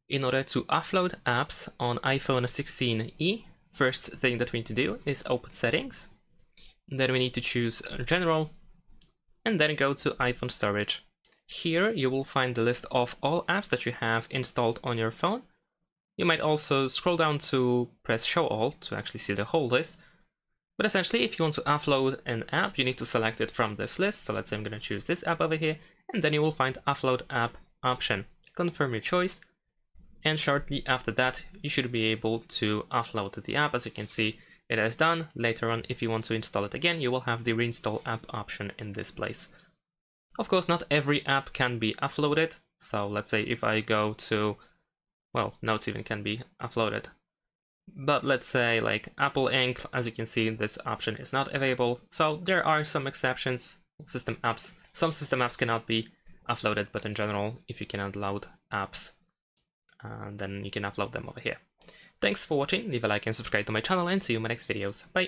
In order to offload apps on iPhone 16e, first thing that we need to do is open Settings. Then we need to choose General, and then go to iPhone Storage. Here you will find the list of all apps that you have installed on your phone. You might also scroll down to press Show All to actually see the whole list. But essentially, if you want to offload an app, you need to select it from this list. So let's say I'm going to choose this app over here, and then you will find Offload App option. Confirm your choice. And shortly after that, you should be able to offload the app. As you can see, it is done. Later on, if you want to install it again, you will have the reinstall app option in this place. Of course, not every app can be offloaded. So let's say if I go to, well, Notes even can be offloaded. But let's say like Apple Inc., as you can see, this option is not available. So there are some exceptions. Some system apps cannot be offloaded, but in general, if you cannot load apps, then you can upload them over here. Thanks for watching, leave a like and subscribe to my channel, and see you in my next videos. Bye!